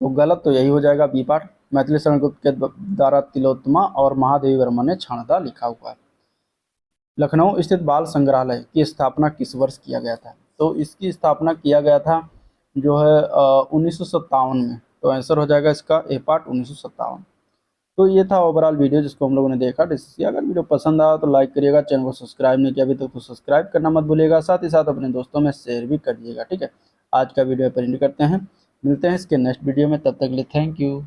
तो गलत तो यही हो जाएगा बी पार्ट। मैथिली शरण गुप्त के द्वारा तिलोत्तमा और महादेवी वर्मा ने क्षणदा लिखा हुआ है। लखनऊ स्थित बाल संग्रहालय की स्थापना किस वर्ष किया गया था, तो इसकी स्थापना किया गया था जो है 1957 में। तो आंसर हो जाएगा इसका ए पार्ट 1957। तो ये था ओवरऑल वीडियो जिसको हम लोगों ने देखा, डिस्कस किया। अगर वीडियो पसंद आया तो लाइक करिएगा, चैनल को सब्सक्राइब नहीं किया अभी तक तो सब्सक्राइब करना मत भूलिएगा, साथ ही साथ अपने दोस्तों में शेयर भी करिएगा। ठीक है, आज का वीडियो पर एंड करते हैं, मिलते हैं इसके नेक्स्ट वीडियो में, तब तक के लिए थैंक यू।